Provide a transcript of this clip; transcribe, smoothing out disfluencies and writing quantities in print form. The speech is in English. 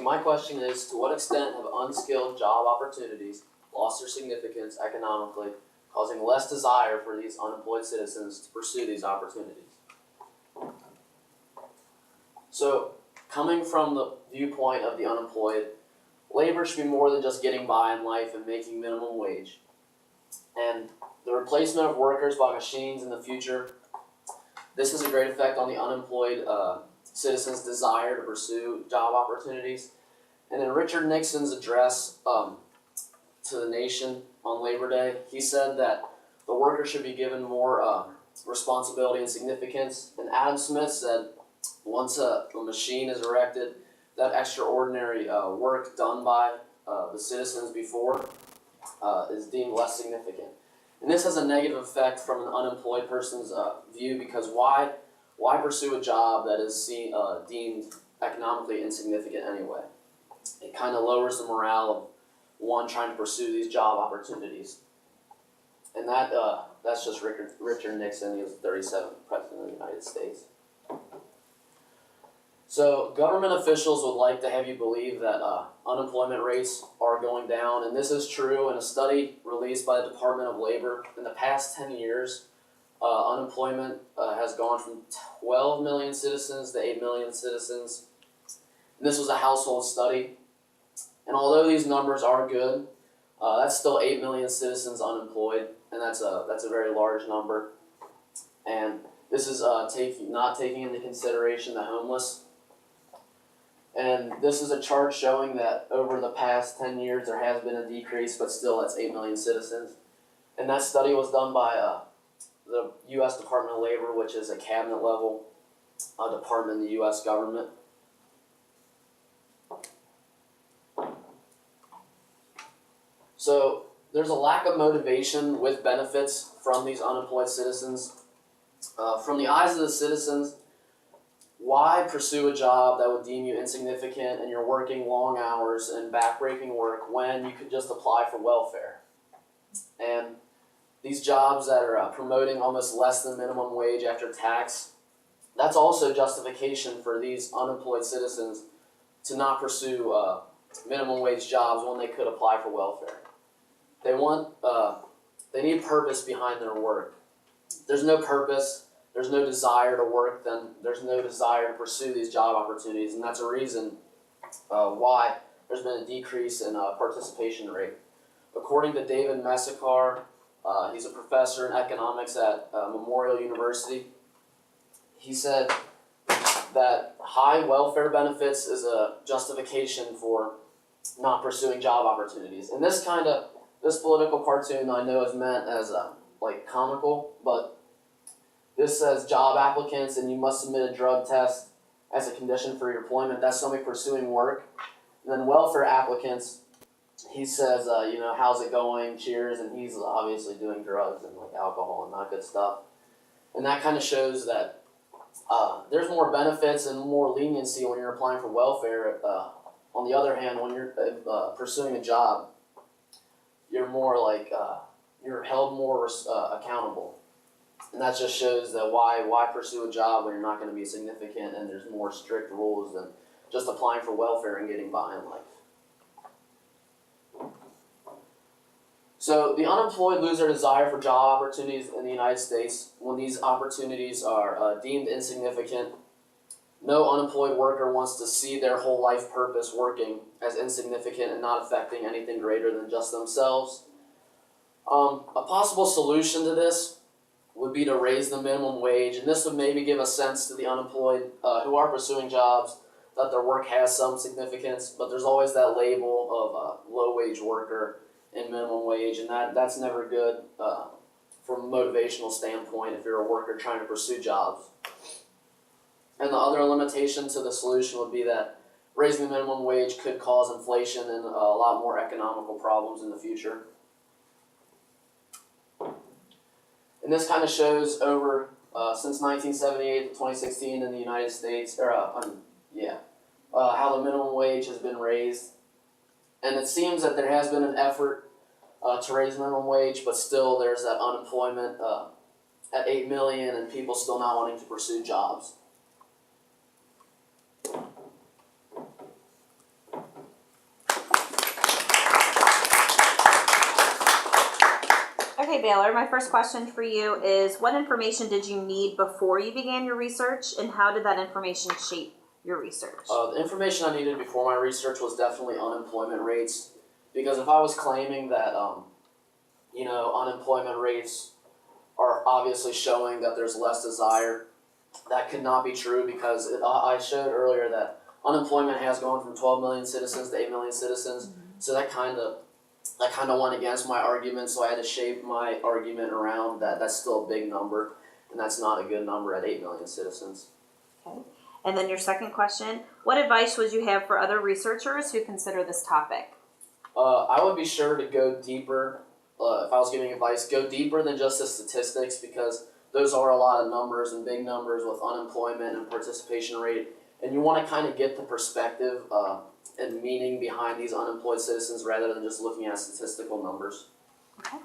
my question is, to what extent have unskilled job opportunities lost their significance economically, causing less desire for these unemployed citizens to pursue these opportunities? So, coming from the viewpoint of the unemployed, labor should be more than just getting by in life and making minimum wage. And the replacement of workers by machines in the future, this has a great effect on the unemployed citizens' desire to pursue job opportunities. And in Richard Nixon's address to the nation on Labor Day, he said that the worker should be given more responsibility and significance. And Adam Smith said, once a machine is erected, that extraordinary work done by the citizens before is deemed less significant. And this has a negative effect from an unemployed person's view, because why pursue a job that is deemed economically insignificant anyway? It kind of lowers the morale of one trying to pursue these job opportunities. And that's just Richard Nixon. He was the 37th President of the United States. So government officials would like to have you believe that unemployment rates are going down, and this is true. In a study released by the Department of Labor, in the past 10 years, unemployment has gone from 12 million citizens to 8 million citizens. And this was a household study. And although these numbers are good, that's still 8 million citizens unemployed, and that's a very large number. And this is not taking into consideration the homeless. And this is a chart showing that over the past 10 years there has been a decrease, but still that's 8 million citizens. And that study was done by the U.S. Department of Labor, which is a cabinet level department in the U.S. government. So there's a lack of motivation with benefits from these unemployed citizens. From the eyes of the citizens, why pursue a job that would deem you insignificant and you're working long hours and backbreaking work when you could just apply for welfare? And these jobs that are promoting almost less than minimum wage after tax, that's also justification for these unemployed citizens to not pursue minimum wage jobs when they could apply for welfare. They need purpose behind their work. There's no purpose, there's no desire to work, then there's no desire to pursue these job opportunities, and that's a reason why there's been a decrease in participation rate. According to David Messakar, he's a professor in economics at Memorial University, he said that high welfare benefits is a justification for not pursuing job opportunities. And this political cartoon I know is meant as like comical, but this says job applicants and you must submit a drug test as a condition for your employment. That's somebody pursuing work. And then welfare applicants, he says, how's it going? Cheers. And he's obviously doing drugs and like alcohol and not good stuff. And that kind of shows that there's more benefits and more leniency when you're applying for welfare. On the other hand, when you're pursuing a job, you're more like you're held more accountable. And that just shows that why pursue a job when you're not going to be significant and there's more strict rules than just applying for welfare and getting by in life. So the unemployed lose their desire for job opportunities in the United States when these opportunities are deemed insignificant. No unemployed worker wants to see their whole life purpose working as insignificant and not affecting anything greater than just themselves. A possible solution to this would be to raise the minimum wage, and this would maybe give a sense to the unemployed who are pursuing jobs that their work has some significance, but there's always that label of low-wage worker and minimum wage, and that's never good from a motivational standpoint if you're a worker trying to pursue jobs. And the other limitation to the solution would be that raising the minimum wage could cause inflation and a lot more economical problems in the future. And this kind of shows over since 1978 to 2016 in the United States, how the minimum wage has been raised. And it seems that there has been an effort to raise minimum wage, but still there's that unemployment at 8 million and people still not wanting to pursue jobs. Baylor, my first question for you is, what information did you need before you began your research, and how did that information shape your research? The information I needed before my research was definitely unemployment rates, because if I was claiming that, unemployment rates are obviously showing that there's less desire, that could not be true, because I showed earlier that unemployment has gone from 12 million citizens to 8 million citizens, so that kind of went against my argument, so I had to shape my argument around that. That's still a big number, and that's not a good number at 8 million citizens. Okay. And then your second question, what advice would you have for other researchers who consider this topic? I would be sure to go deeper. If I was giving advice, go deeper than just the statistics, because those are a lot of numbers and big numbers with unemployment and participation rate, and you want to kind of get the perspective and meaning behind these unemployed citizens rather than just looking at statistical numbers. Okay.